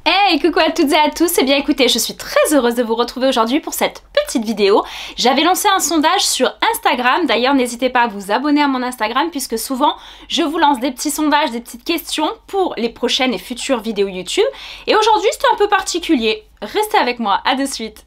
Hey, coucou à toutes et à tous. Eh bien écoutez, je suis très heureuse de vous retrouver aujourd'hui pour cette petite vidéo. J'avais lancé un sondage sur Instagram, d'ailleurs n'hésitez pas à vous abonner à mon Instagram puisque souvent je vous lance des petits sondages, des petites questions pour les prochaines et futures vidéos YouTube. Et aujourd'hui c'était un peu particulier. Restez avec moi, à de suite.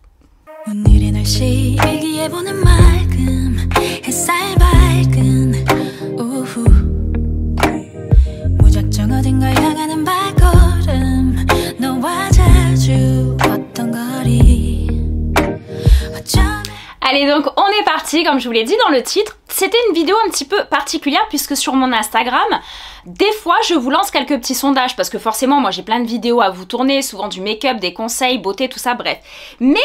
Allez, donc on est parti, comme je vous l'ai dit dans le titre. C'était une vidéo un petit peu particulière puisque sur mon Instagram, des fois je vous lance quelques petits sondages parce que forcément moi j'ai plein de vidéos à vous tourner, souvent du make-up, des conseils, beauté, tout ça, bref. Mais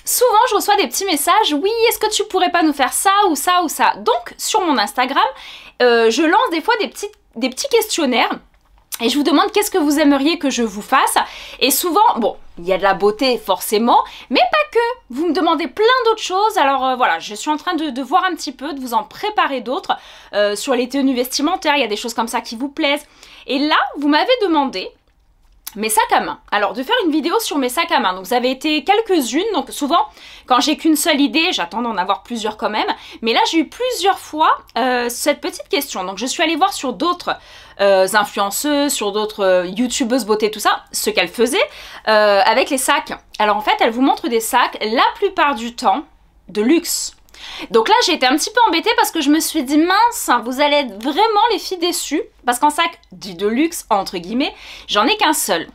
souvent je reçois des petits messages, oui, est-ce que tu pourrais pas nous faire ça ou ça ou ça? Donc sur mon Instagram, je lance des fois des petits questionnaires. Et je vous demande qu'est-ce que vous aimeriez que je vous fasse. Et souvent, bon, il y a de la beauté forcément, mais pas que. Vous me demandez plein d'autres choses. Alors voilà, je suis en train de voir un petit peu, de vous en préparer d'autres. Sur les tenues vestimentaires, il y a des choses comme ça qui vous plaisent. Et là, vous m'avez demandé mes sacs à main. Alors, de faire une vidéo sur mes sacs à main. Donc, vous avez été quelques-unes. Donc, souvent, quand j'ai qu'une seule idée, j'attends d'en avoir plusieurs quand même. Mais là, j'ai eu plusieurs fois cette petite question. Donc, je suis allée voir sur d'autres influenceuses, sur d'autres youtubeuses beauté, tout ça, ce qu'elles faisaient avec les sacs. Alors, en fait, elles vous montrent des sacs, la plupart du temps, de luxe. Donc là j'ai été un petit peu embêtée parce que je me suis dit mince, vous allez être vraiment les filles déçues parce qu'en sac dit de luxe entre guillemets, j'en ai qu'un seul.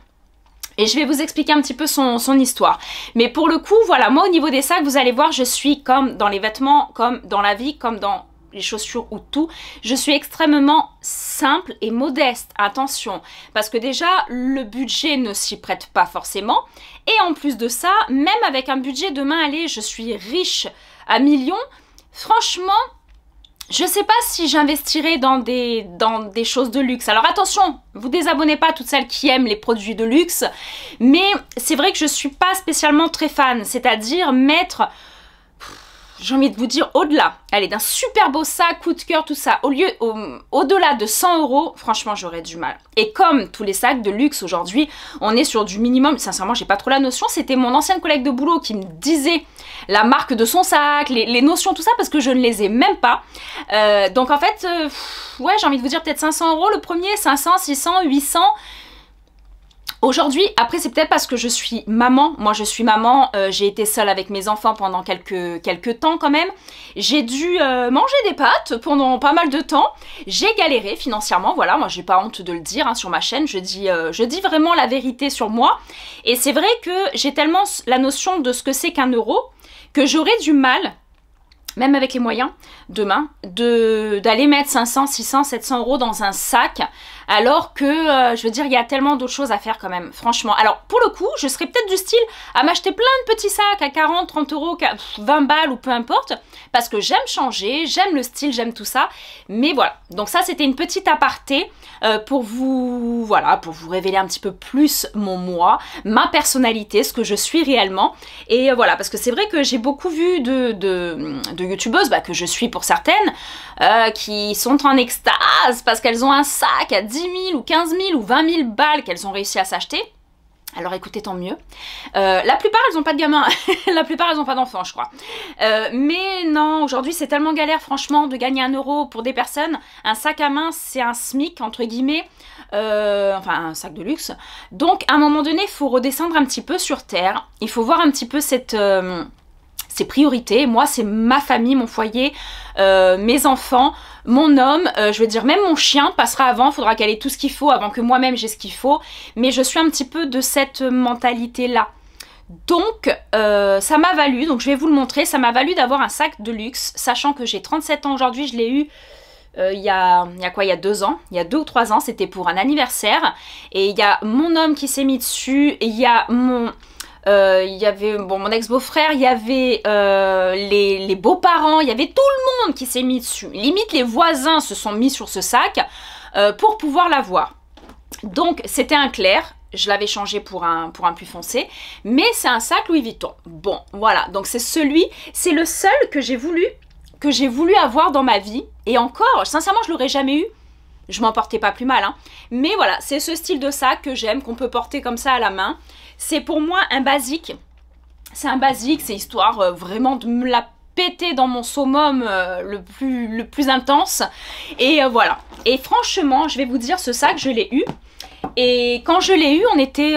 Et je vais vous expliquer un petit peu son histoire. Mais pour le coup, voilà, moi au niveau des sacs, vous allez voir, je suis comme dans les vêtements, comme dans la vie, comme dans les chaussures ou tout. Je suis extrêmement simple et modeste, attention. Parce que déjà, le budget ne s'y prête pas forcément. Et en plus de ça, même avec un budget demain, allez, je suis riche à millions. Franchement, je sais pas si j'investirais dans des choses de luxe. Alors attention, vous désabonnez pas toutes celles qui aiment les produits de luxe. Mais c'est vrai que je suis pas spécialement très fan. C'est-à-dire mettre, j'ai envie de vous dire au-delà, allez, d'un super beau sac, coup de cœur, tout ça, au-delà de 100 €, franchement, j'aurais du mal. Et comme tous les sacs de luxe aujourd'hui, on est sur du minimum, sincèrement, j'ai pas trop la notion, c'était mon ancienne collègue de boulot qui me disait la marque de son sac, les notions, tout ça, parce que je ne les ai même pas. Donc en fait, ouais, j'ai envie de vous dire peut-être 500 € le premier, 500, 600, 800. Aujourd'hui, après c'est peut-être parce que je suis maman, moi je suis maman, j'ai été seule avec mes enfants pendant quelques temps quand même. J'ai dû manger des pâtes pendant pas mal de temps, j'ai galéré financièrement, voilà, moi j'ai pas honte de le dire hein, sur ma chaîne, je dis vraiment la vérité sur moi. Et c'est vrai que j'ai tellement la notion de ce que c'est qu'un euro, que j'aurais du mal, même avec les moyens, demain, d'aller mettre 500, 600, 700 € dans un sac, alors que, je veux dire, il y a tellement d'autres choses à faire quand même, franchement. Alors, pour le coup, je serais peut-être du style à m'acheter plein de petits sacs à 40, 30 €, 20 balles ou peu importe, parce que j'aime changer, j'aime le style, j'aime tout ça, mais voilà. Donc ça, c'était une petite aparté pour vous, voilà, pour vous révéler un petit peu plus mon moi, ma personnalité, ce que je suis réellement, et voilà, parce que c'est vrai que j'ai beaucoup vu de youtubeuses, bah, que je suis pour certaines, qui sont en extase parce qu'elles ont un sac à 10 000 ou 15 000 ou 20 000 balles qu'elles ont réussi à s'acheter. Alors écoutez, tant mieux. La plupart, elles n'ont pas de gamins. La plupart, elles n'ont pas d'enfants, je crois. Mais non, aujourd'hui, c'est tellement galère, franchement, de gagner 1 € pour des personnes. Un sac à main, c'est un SMIC, entre guillemets. Enfin, un sac de luxe. Donc, à un moment donné, il faut redescendre un petit peu sur terre. Il faut voir un petit peu ses priorités. Moi, c'est ma famille, mon foyer, mes enfants, mon homme, je veux dire même mon chien passera avant, il faudra qu'elle ait tout ce qu'il faut avant que moi-même j'ai ce qu'il faut, mais je suis un petit peu de cette mentalité-là. Donc, ça m'a valu, donc je vais vous le montrer, ça m'a valu d'avoir un sac de luxe, sachant que j'ai 37 ans aujourd'hui, je l'ai eu il y a quoi, il y a 2 ans, il y a 2 ou 3 ans, c'était pour un anniversaire, et il y a mon homme qui s'est mis dessus, et il y a il y avait bon, mon ex-beau-frère, il y avait les beaux-parents, il y avait tout le monde qui s'est mis dessus. Limite les voisins se sont mis sur ce sac pour pouvoir l'avoir. Donc c'était un clair, je l'avais changé pour un plus foncé, mais c'est un sac Louis Vuitton. Bon, voilà, donc c'est le seul que j'ai voulu avoir dans ma vie. Et encore, sincèrement, je l'aurais jamais eu. je m'en portais pas plus mal, hein. Mais voilà, c'est ce style de sac que j'aime, qu'on peut porter comme ça à la main. C'est pour moi un basique. C'est un basique, c'est histoire vraiment de me la péter dans mon summum le plus intense. Et voilà. Et franchement, je vais vous dire, ce sac, je l'ai eu. Et quand je l'ai eu, on était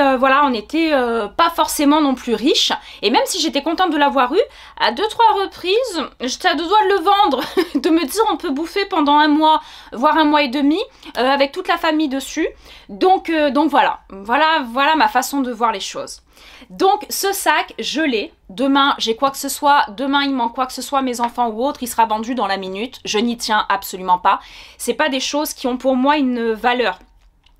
pas forcément non plus riche. Et même si j'étais contente de l'avoir eu, à 2-3 reprises, j'étais à deux doigts de le vendre, de me dire on peut bouffer pendant un mois, voire 1 mois et demi, avec toute la famille dessus. Donc voilà, voilà ma façon de voir les choses. Donc ce sac, je l'ai. Demain, j'ai quoi que ce soit. Demain, il manque quoi que ce soit, mes enfants ou autres, il sera vendu dans la minute. Je n'y tiens absolument pas. C'est pas des choses qui ont pour moi une valeur.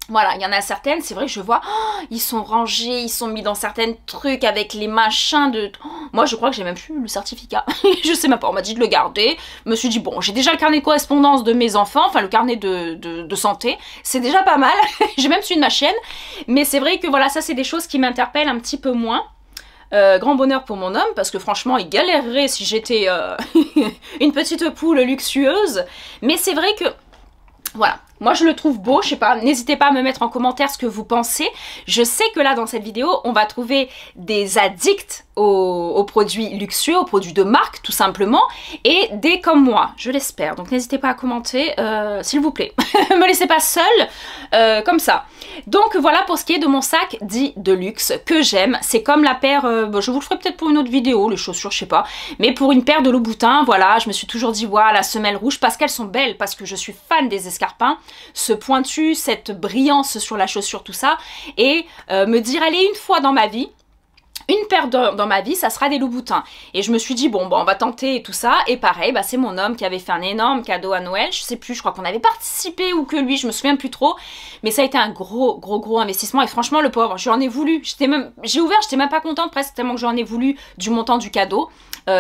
Voilà, il y en a certaines, c'est vrai que je vois, oh, ils sont rangés, ils sont mis dans certains trucs avec les machins de... Oh, moi, je crois que j'ai même plus le certificat. Je sais même pas, on m'a dit de le garder. Je me suis dit, bon, j'ai déjà le carnet de correspondance de mes enfants, enfin le carnet de santé. C'est déjà pas mal. J'ai même suivi ma chaîne. Mais c'est vrai que voilà, ça, c'est des choses qui m'interpellent un petit peu moins. Grand bonheur pour mon homme, parce que franchement, il galérerait si j'étais une petite poule luxueuse. Mais c'est vrai que... Voilà, moi je le trouve beau, je sais pas, n'hésitez pas à me mettre en commentaire ce que vous pensez. Je sais que là dans cette vidéo, on va trouver des addicts aux produits luxueux, aux produits de marque tout simplement, et des comme moi, je l'espère. Donc n'hésitez pas à commenter, s'il vous plaît. Me laissez pas seule, comme ça. Donc voilà pour ce qui est de mon sac dit de luxe que j'aime. C'est comme la paire, je vous le ferai peut-être pour une autre vidéo, les chaussures je sais pas, mais pour une paire de Louboutin, voilà, je me suis toujours dit, voilà, la semelle rouge, parce qu'elles sont belles, parce que je suis fan des escarpins, ce pointu, cette brillance sur la chaussure, tout ça, et me dire, allez, une fois dans ma vie, une paire dans ma vie, ça sera des Louboutins. Et je me suis dit, bon, bah, on va tenter et tout ça. Et pareil, bah, c'est mon homme qui avait fait un énorme cadeau à Noël. Je sais plus, je crois qu'on avait participé ou que lui, je me souviens plus trop. Mais ça a été un gros investissement. Et franchement, le pauvre, j'en ai voulu. J'ai ouvert, j'étais même pas contente presque tellement que j'en ai voulu du montant du cadeau.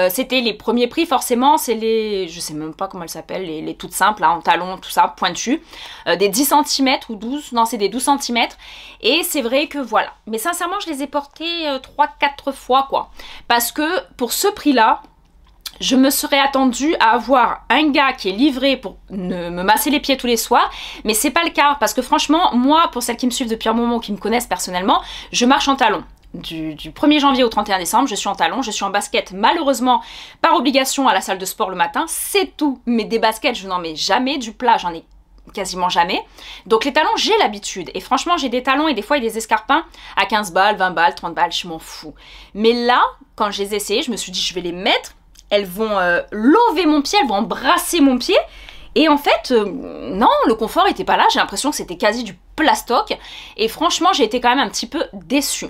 C'était les premiers prix forcément, c'est les, je sais même pas comment elles s'appellent, les toutes simples, là, en talons, tout ça, pointues, des 10 cm ou 12, non c'est des 12 cm, et c'est vrai que voilà, mais sincèrement je les ai portés 3-4 fois quoi, parce que pour ce prix là, je me serais attendue à avoir un gars qui est livré pour me masser les pieds tous les soirs, mais c'est pas le cas, parce que franchement, moi, pour celles qui me suivent depuis un moment ou qui me connaissent personnellement, je marche en talons. Du 1er janvier au 31 décembre, je suis en talons, je suis en basket, malheureusement, par obligation à la salle de sport le matin, c'est tout. Mais des baskets, je n'en mets jamais, du plat, j'en ai quasiment jamais. Donc les talons, j'ai l'habitude. Et franchement, j'ai des talons et des fois, il y a des escarpins à 15 balles, 20 balles, 30 balles, je m'en fous. Mais là, quand je les ai essayés, je me suis dit, je vais les mettre, elles vont lever mon pied, elles vont embrasser mon pied. Et en fait, non, le confort était pas là, j'ai l'impression que c'était quasi du plastoc. Et franchement, j'ai été quand même un petit peu déçue.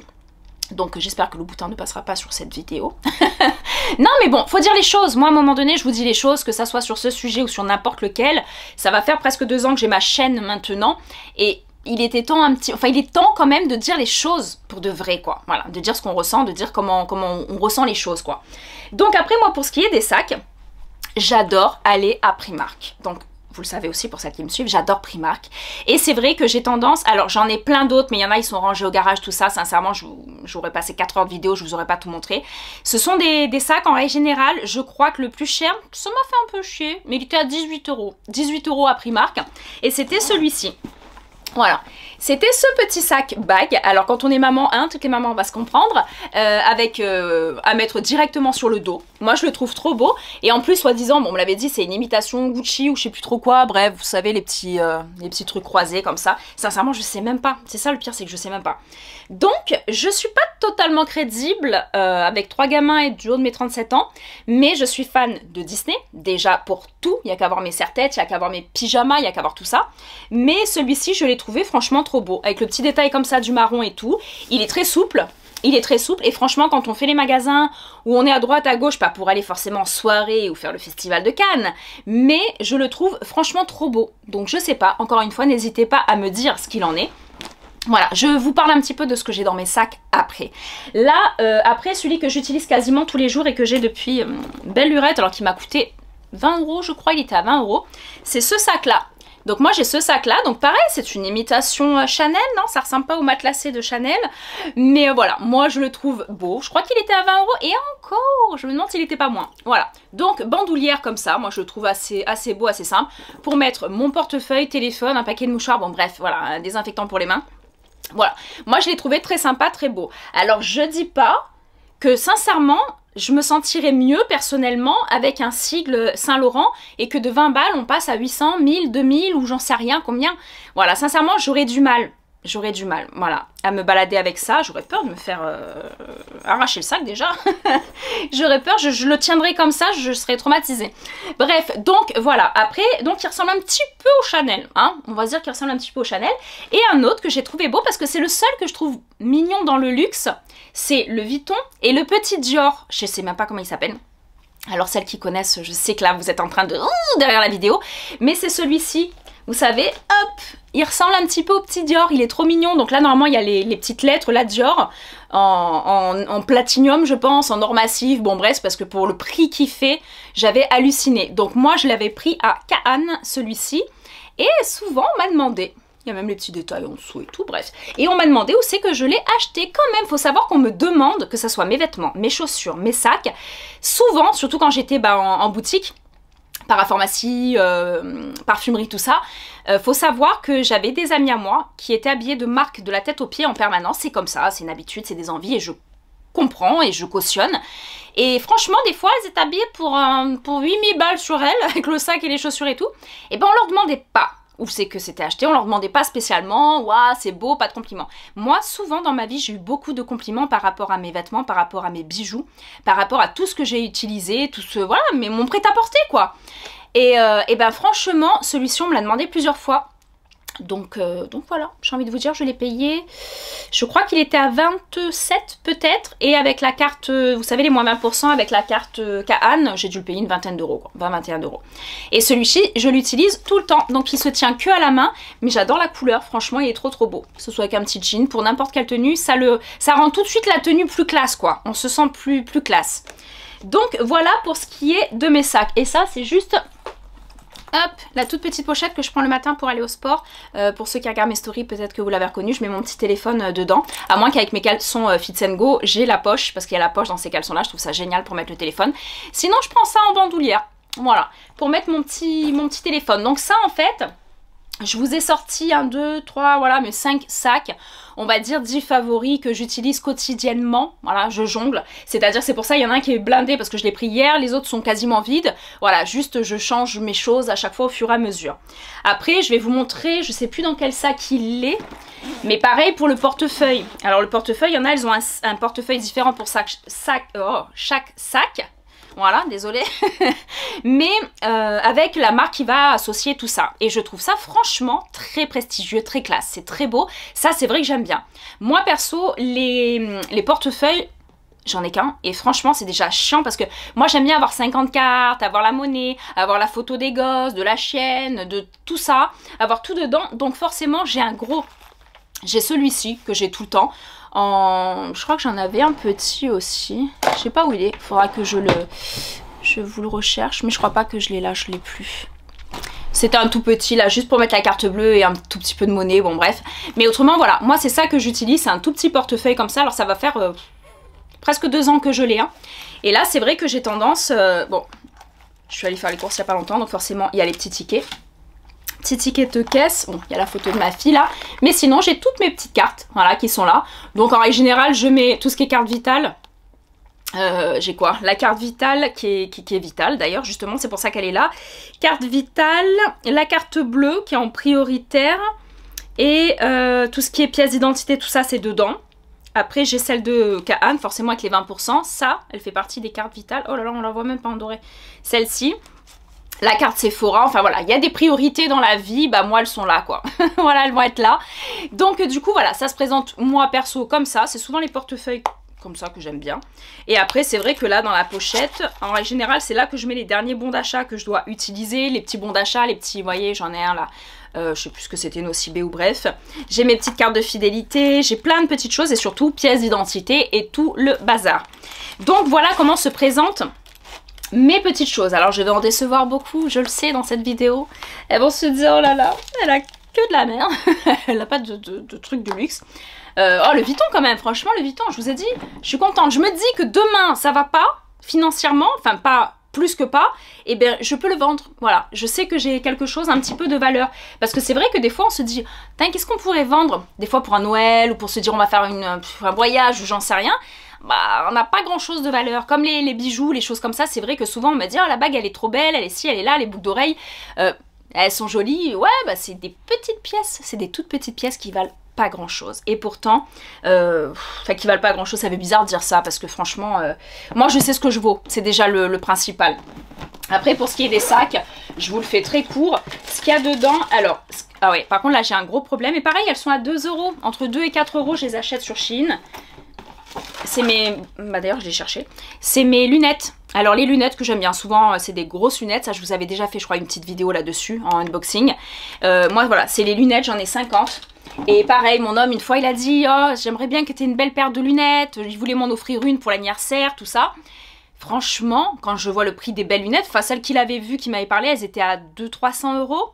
Donc j'espère que Louboutin ne passera pas sur cette vidéo. Non mais bon, faut dire les choses. Moi à un moment donné, je vous dis les choses, que ça soit sur ce sujet ou sur n'importe lequel. Ça va faire presque 2 ans que j'ai ma chaîne maintenant. Et il était temps il est temps quand même de dire les choses pour de vrai quoi. Voilà, de dire ce qu'on ressent, de dire comment on ressent les choses quoi. Donc après moi pour ce qui est des sacs, j'adore aller à Primark. Donc vous le savez aussi pour celles qui me suivent, j'adore Primark. Et c'est vrai que j'ai tendance, alors j'en ai plein d'autres, mais il y en a, ils sont rangés au garage, tout ça. Sincèrement, j'aurais passé 4 heures de vidéo, je vous aurais pas tout montré. Ce sont des sacs en règle générale. Je crois que le plus cher, ça m'a fait un peu chier, mais il était à 18 €. 18 € à Primark. Et c'était celui-ci. Voilà, c'était ce petit sac bag. Alors quand on est maman, hein, toutes les mamans on va se comprendre, avec à mettre directement sur le dos. Moi je le trouve trop beau. Et en plus soi-disant, bon on me l'avait dit, c'est une imitation Gucci ou je sais plus trop quoi. Bref, vous savez les petits trucs croisés comme ça. Sincèrement je sais même pas. C'est ça le pire, c'est que je sais même pas. Donc je suis pas totalement crédible avec 3 gamins et du haut de mes 37 ans. Mais je suis fan de Disney. Déjà pour tout, il n'y a qu'à voir mes serre-têtes, il n'y a qu'à voir mes pyjamas, il n'y a qu'à voir tout ça. Mais celui-ci je l'ai trouvé franchement trop beau, avec le petit détail comme ça du marron et tout. Il est très souple, et franchement quand on fait les magasins où on est à droite à gauche, pas pour aller forcément en soirée ou faire le festival de Cannes, mais je le trouve franchement trop beau. Donc je sais pas, encore une fois n'hésitez pas à me dire ce qu'il en est. Voilà, je vous parle un petit peu de ce que j'ai dans mes sacs après. Là, après celui que j'utilise quasiment tous les jours et que j'ai depuis belle lurette, alors qu'il m'a coûté 20 € je crois, il était à 20 €. C'est ce sac là Donc moi j'ai ce sac là, donc pareil c'est une imitation Chanel, non ça ressemble pas au matelassé de Chanel, mais voilà, moi je le trouve beau, je crois qu'il était à 20 € et encore, je me demande s'il était pas moins. Voilà, donc bandoulière comme ça, moi je le trouve assez beau, assez simple, pour mettre mon portefeuille, téléphone, un paquet de mouchoirs, bon bref, voilà, un désinfectant pour les mains. Voilà, moi je l'ai trouvé très sympa, très beau. Alors je dis pas que sincèrement, je me sentirais mieux personnellement avec un sigle Saint-Laurent et que de 20 balles on passe à 800, 1000, 2000 ou j'en sais rien combien. Voilà, sincèrement j'aurais du mal, voilà, à me balader avec ça. J'aurais peur de me faire arracher le sac déjà. J'aurais peur, je le tiendrais comme ça, je serais traumatisée. Bref, donc voilà, après, donc il ressemble un petit peu au Chanel, hein, on va dire qu'il ressemble un petit peu au Chanel. Et un autre que j'ai trouvé beau parce que c'est le seul que je trouve mignon dans le luxe, c'est le Vuitton et le petit Dior, je sais même pas comment il s'appelle. Alors celles qui connaissent, je sais que là vous êtes en train de derrière la vidéo, mais c'est celui-ci. Vous savez, hop, il ressemble un petit peu au petit Dior, il est trop mignon. Donc là, normalement, il y a les petites lettres, là, Dior, en platinium, je pense, en or massif. Bon, bref, parce que pour le prix qu'il fait, j'avais halluciné. Donc moi, je l'avais pris à Cannes, celui-ci. Et souvent, on m'a demandé, il y a même les petits détails en dessous et tout, bref. Et on m'a demandé où c'est que je l'ai acheté. Quand même, faut savoir qu'on me demande, que ce soit mes vêtements, mes chaussures, mes sacs, souvent, surtout quand j'étais en boutique, parapharmacie, parfumerie, tout ça, faut savoir que j'avais des amis à moi qui étaient habillés de marques de la tête aux pieds en permanence. C'est comme ça, c'est une habitude, c'est des envies et je comprends et je cautionne. Et franchement, des fois, elles étaient habillées pour 8000 balles sur elles, avec le sac et les chaussures et tout. Et ben, on leur demandait pas où c'est que c'était acheté, on leur demandait pas spécialement, waouh, c'est beau, pas de compliments. Moi, souvent dans ma vie, j'ai eu beaucoup de compliments par rapport à mes vêtements, par rapport à mes bijoux, par rapport à tout ce que j'ai utilisé, tout ce, voilà, mais mon prêt-à-porter, quoi. Et ben franchement, celui-ci, on me l'a demandé plusieurs fois. Donc voilà, j'ai envie de vous dire, je l'ai payé, je crois qu'il était à 27 peut-être, et avec la carte, vous savez les moins 20%, avec la carte Cannes, j'ai dû le payer une vingtaine d'euros, 20-21 €. Et celui-ci, je l'utilise tout le temps, donc il se tient que à la main, mais j'adore la couleur, franchement il est trop beau. Que ce soit avec un petit jean, pour n'importe quelle tenue, ça rend tout de suite la tenue plus classe quoi, on se sent plus classe. Donc voilà pour ce qui est de mes sacs, et ça c'est juste... Hop, la toute petite pochette que je prends le matin pour aller au sport. Pour ceux qui regardent mes stories, peut-être que vous l'avez reconnu, je mets mon petit téléphone dedans. À moins qu'avec mes caleçons Fit & Go, j'ai la poche, parce qu'il y a la poche dans ces caleçons-là, je trouve ça génial pour mettre le téléphone. Sinon, je prends ça en bandoulière, voilà, pour mettre mon petit téléphone. Donc ça, en fait... Je vous ai sorti 1, 2, 3, voilà, mes 5 sacs, on va dire 10 favoris que j'utilise quotidiennement, voilà, je jongle, c'est-à-dire c'est pour ça il y en a un qui est blindé parce que je l'ai pris hier, les autres sont quasiment vides, voilà, juste je change mes choses à chaque fois au fur et à mesure. Après, je vais vous montrer, je sais plus dans quel sac il est, mais pareil pour le portefeuille. Alors le portefeuille, il y en a, elles ont un portefeuille différent pour chaque sac. Voilà, désolée. Mais avec la marque qui va associer tout ça. Et je trouve ça franchement très prestigieux, très classe. C'est très beau. Ça, c'est vrai que j'aime bien. Moi, perso, les portefeuilles, j'en ai qu'un. Et franchement, c'est déjà chiant parce que moi, j'aime bien avoir 50 cartes, avoir la monnaie, avoir la photo des gosses, de la chienne, de tout ça. Avoir tout dedans. Donc forcément, j'ai j'ai celui-ci que j'ai tout le temps. Je crois que j'en avais un petit aussi. Je sais pas où il est. Il faudra que je vous le recherche. Mais je crois pas que je l'ai là. Je l'ai plus. C'était un tout petit là. Juste pour mettre la carte bleue et un tout petit peu de monnaie. Bon bref. Mais autrement voilà. Moi c'est ça que j'utilise. C'est un tout petit portefeuille comme ça. Alors ça va faire presque 2 ans que je l'ai. Hein. Et là c'est vrai que j'ai tendance... bon. Je suis allée faire les courses il y a pas longtemps. Donc forcément il y a les petits tickets. Petit ticket de caisse, bon il y a la photo de ma fille là, mais sinon j'ai toutes mes petites cartes, voilà, qui sont là. Donc en règle générale je mets tout ce qui est carte vitale. J'ai quoi? La carte vitale qui est vitale d'ailleurs, justement c'est pour ça qu'elle est là. Carte vitale, la carte bleue qui est en prioritaire, et tout ce qui est pièces d'identité, tout ça c'est dedans. Après j'ai celle de Cannes, forcément avec les 20%, ça elle fait partie des cartes vitales. Oh là là, on la voit même pas en doré. Celle-ci. La carte Sephora, enfin voilà, il y a des priorités dans la vie, bah moi elles sont là quoi. Voilà, elles vont être là. Donc du coup voilà, ça se présente moi perso comme ça, c'est souvent les portefeuilles comme ça que j'aime bien. Et après c'est vrai que là dans la pochette, en règle générale c'est là que je mets les derniers bons d'achat que je dois utiliser, les petits bons d'achat, les petits, vous voyez j'en ai un là, je sais plus ce que c'était, Nocibé ou bref. J'ai mes petites cartes de fidélité, j'ai plein de petites choses et surtout pièces d'identité et tout le bazar. Donc voilà comment se présente Mes petites choses, alors je vais en décevoir beaucoup, je le sais dans cette vidéo. Elles vont se dire, oh là là, elle a que de la merde. Elle n'a pas de trucs de luxe. Oh, le Vuitton quand même, franchement, le Vuitton, je vous ai dit, je suis contente. Je me dis que demain, ça va pas, financièrement, enfin pas plus que pas, et bien je peux le vendre. Voilà, je sais que j'ai quelque chose, un petit peu de valeur. Parce que c'est vrai que des fois, on se dit, qu'est-ce qu'on pourrait vendre? Des fois pour un Noël, ou pour se dire, on va faire un voyage, ou j'en sais rien. Bah, on n'a pas grand chose de valeur. Comme les bijoux, les choses comme ça, c'est vrai que souvent on me dit, oh, la bague elle est trop belle, elle est ci, elle est là, les boucles d'oreilles, elles sont jolies. Ouais, bah c'est des petites pièces, c'est des toutes petites pièces qui valent pas grand chose. Et pourtant, qui valent pas grand chose, ça fait bizarre de dire ça, parce que franchement, moi je sais ce que je vaux, c'est déjà le principal. Après, pour ce qui est des sacs, je vous le fais très court. Ce qu'il y a dedans, alors, ah ouais, par contre là j'ai un gros problème, et pareil, elles sont à 2 €, entre 2 et 4 €, je les achète sur Shein. C'est mes... Bah d'ailleurs je l'ai cherché. C'est mes lunettes. Alors les lunettes que j'aime bien souvent, c'est des grosses lunettes. Ça je vous avais déjà fait je crois une petite vidéo là-dessus en unboxing. Moi voilà, c'est les lunettes, j'en ai 50. Et pareil, mon homme une fois il a dit, oh j'aimerais bien que tu aies une belle paire de lunettes. Il voulait m'en offrir une pour l'anniversaire, tout ça. Franchement, quand je vois le prix des belles lunettes, enfin celles qu'il avait vues, qui m'avait parlé, elles étaient à 200-300 €.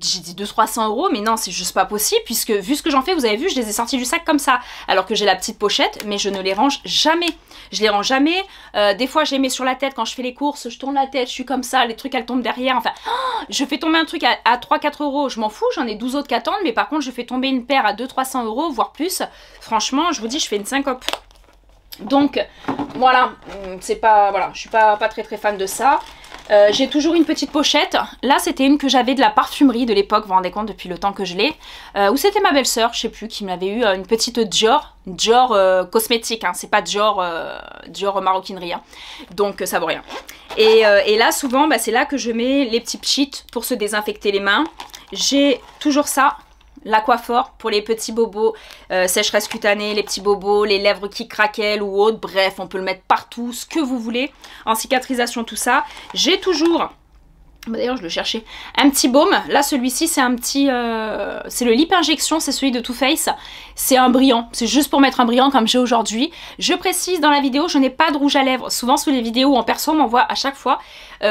J'ai dit 200-300 €, mais non, c'est juste pas possible, puisque vu ce que j'en fais, vous avez vu, je les ai sortis du sac comme ça, alors que j'ai la petite pochette, mais je ne les range jamais. Je les range jamais. Des fois, je les mets sur la tête quand je fais les courses, je tourne la tête, je suis comme ça, les trucs, elles tombent derrière. Enfin, je fais tomber un truc à 3-4 €, je m'en fous, j'en ai 12 autres qui attendent, mais par contre, je fais tomber une paire à 200-300 €, voire plus. Franchement, je vous dis, je fais une syncope. Donc, voilà, c'est pas, voilà, je suis pas très fan de ça. J'ai toujours une petite pochette. Là, c'était une que j'avais de la parfumerie de l'époque, vous vous rendez compte, depuis le temps que je l'ai. Ou c'était ma belle-sœur, je sais plus, qui me l'avait eu, une petite Dior cosmétique, hein, c'est pas Dior maroquinerie, hein. Donc ça vaut rien. Et là, souvent, bah, c'est là que je mets les petits pchits pour se désinfecter les mains. J'ai toujours ça. L'Aquaphor pour les petits bobos, sécheresse cutanée, les petits bobos, les lèvres qui craquellent ou autre. Bref, on peut le mettre partout, ce que vous voulez. En cicatrisation, tout ça. J'ai toujours... D'ailleurs, je le cherchais. Un petit baume. Là, celui-ci, c'est un petit... c'est le Lip Injection, c'est celui de Too Faced. C'est un brillant. C'est juste pour mettre un brillant comme j'ai aujourd'hui. Je précise dans la vidéo, je n'ai pas de rouge à lèvres. Souvent, sous les vidéos en perso, on m'envoie à chaque fois,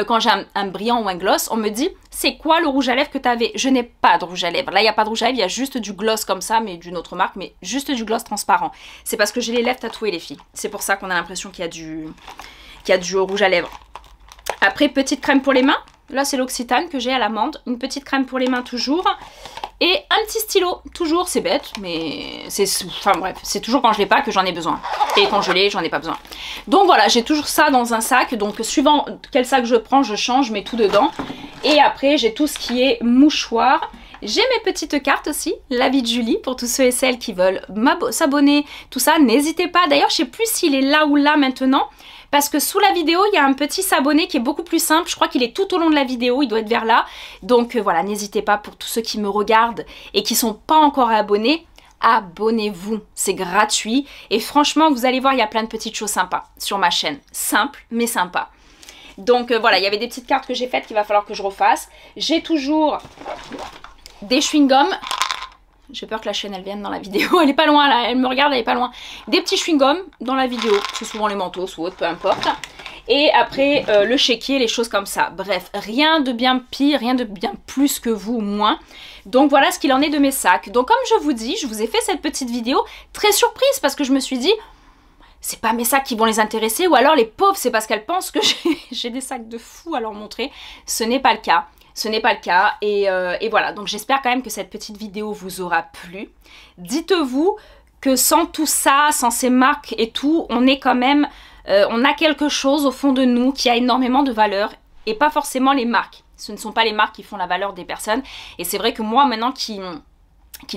quand j'ai un brillant ou un gloss, on me dit, c'est quoi le rouge à lèvres que tu avais? Je n'ai pas de rouge à lèvres. Là, il n'y a pas de rouge à lèvres, il y a juste du gloss comme ça, mais d'une autre marque, mais juste du gloss transparent. C'est parce que j'ai les lèvres tatouées, les filles. C'est pour ça qu'on a l'impression qu'il y a du rouge à lèvres. Après, petite crème pour les mains. Là, c'est l'Occitane que j'ai à l'amande. Une petite crème pour les mains toujours. Et un petit stylo. Toujours, c'est bête, mais c'est... Enfin bref, c'est toujours quand je l'ai pas que j'en ai besoin. Et quand je l'ai, j'en ai pas besoin. Donc voilà, j'ai toujours ça dans un sac. Donc suivant quel sac je prends, je change, je mets tout dedans. Et après, j'ai tout ce qui est mouchoir. J'ai mes petites cartes aussi, la vie de Julie, pour tous ceux et celles qui veulent s'abonner, tout ça, n'hésitez pas. D'ailleurs, je sais plus s'il est là ou là maintenant, parce que sous la vidéo, il y a un petit s'abonner qui est beaucoup plus simple. Je crois qu'il est tout au long de la vidéo, il doit être vers là. Donc voilà, n'hésitez pas pour tous ceux qui me regardent et qui sont pas encore abonnés. Abonnez-vous, c'est gratuit. Et franchement, vous allez voir, il y a plein de petites choses sympas sur ma chaîne. Simple, mais sympa. Donc voilà, il y avait des petites cartes que j'ai faites qu'il va falloir que je refasse. J'ai toujours des chewing-gums. J'ai peur que la chaîne elle vienne dans la vidéo. Elle est pas loin là, elle me regarde, elle est pas loin. Des petits chewing-gums dans la vidéo. C'est souvent les mentos ou autre, peu importe. Et après le chéquier, les choses comme ça. Bref, rien de bien pire, rien de bien plus que vous, moins. Donc voilà ce qu'il en est de mes sacs. Donc comme je vous dis, je vous ai fait cette petite vidéo très surprise parce que je me suis dit, c'est pas mes sacs qui vont les intéresser, ou alors les pauvres, c'est parce qu'elles pensent que j'ai des sacs de fou à leur montrer. Ce n'est pas le cas. Ce n'est pas le cas et voilà, donc j'espère quand même que cette petite vidéo vous aura plu. Dites-vous que sans tout ça, sans ces marques et tout, on est quand même, on a quelque chose au fond de nous qui a énormément de valeur et pas forcément les marques. Ce ne sont pas les marques qui font la valeur des personnes et c'est vrai que moi maintenant qui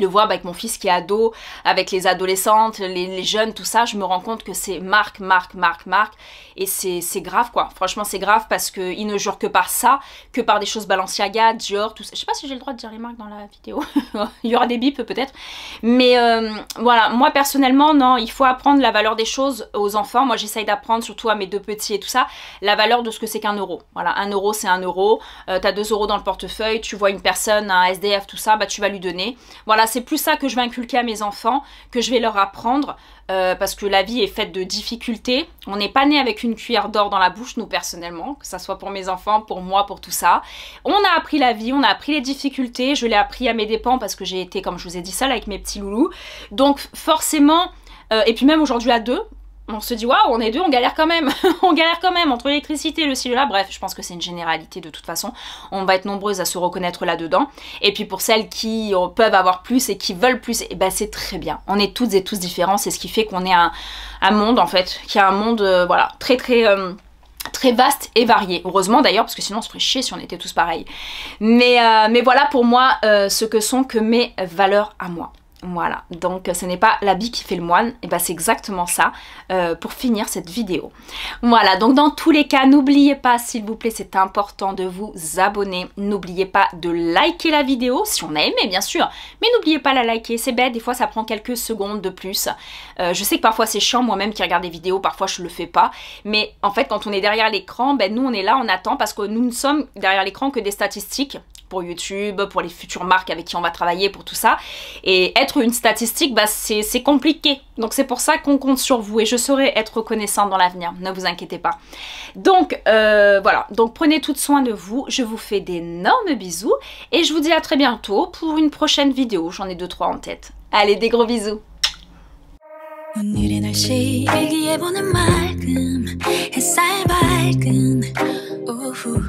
le voit avec mon fils qui est ado, avec les adolescentes, les jeunes, tout ça, je me rends compte que c'est marque. Et c'est grave quoi. Franchement, c'est grave parce qu'ils ne jurent que par ça, que par des choses Balenciaga, Dior, tout ça. Je sais pas si j'ai le droit de dire les marques dans la vidéo. Il y aura des bips peut-être. Mais voilà, moi personnellement, non, il faut apprendre la valeur des choses aux enfants. Moi, j'essaye d'apprendre, surtout à mes deux petits et tout ça, la valeur de ce que c'est qu'un euro. Voilà, 1 euro, c'est 1 euro. T'as 2 € dans le portefeuille, tu vois une personne, un SDF, tout ça, bah tu vas lui donner. Voilà, c'est plus ça que je vais inculquer à mes enfants, que je vais leur apprendre, parce que la vie est faite de difficultés. On n'est pas né avec une cuillère d'or dans la bouche, nous personnellement, que ça soit pour mes enfants, pour moi, pour tout ça. On a appris la vie, on a appris les difficultés, je l'ai appris à mes dépens parce que j'ai été, comme je vous ai dit, seule avec mes petits loulous. Donc forcément, et puis même aujourd'hui à deux, on se dit waouh, on est deux, on galère quand même. On galère quand même entre l'électricité, le ci, le là. Bref, je pense que c'est une généralité de toute façon. On va être nombreuses à se reconnaître là-dedans. Et puis pour celles qui peuvent avoir plus et qui veulent plus, et ben c'est très bien. On est toutes et tous différents. C'est ce qui fait qu'on est un monde en fait, qui a un monde voilà très vaste et varié. Heureusement d'ailleurs, parce que sinon on se ferait chier si on était tous pareils. Mais voilà pour moi ce que sont que mes valeurs à moi. Voilà, donc ce n'est pas l'habit qui fait le moine, et ben c'est exactement ça pour finir cette vidéo. Voilà, donc dans tous les cas, n'oubliez pas, s'il vous plaît, c'est important de vous abonner. N'oubliez pas de liker la vidéo, si on a aimé bien sûr, mais n'oubliez pas de la liker, c'est bête, des fois ça prend quelques secondes de plus. Je sais que parfois c'est chiant, moi-même qui regarde des vidéos, parfois je le fais pas, mais en fait quand on est derrière l'écran, ben nous on est là, on attend, parce que nous ne sommes derrière l'écran que des statistiques, pour YouTube, pour les futures marques avec qui on va travailler, pour tout ça. Et être une statistique, bah c'est compliqué. Donc c'est pour ça qu'on compte sur vous et je saurai être reconnaissante dans l'avenir, ne vous inquiétez pas. Donc voilà, donc prenez tout soin de vous, je vous fais d'énormes bisous et je vous dis à très bientôt pour une prochaine vidéo. J'en ai 2-3 en tête. Allez, des gros bisous. 오늘의 날씨 일기예보는 맑음 햇살 밝은 오후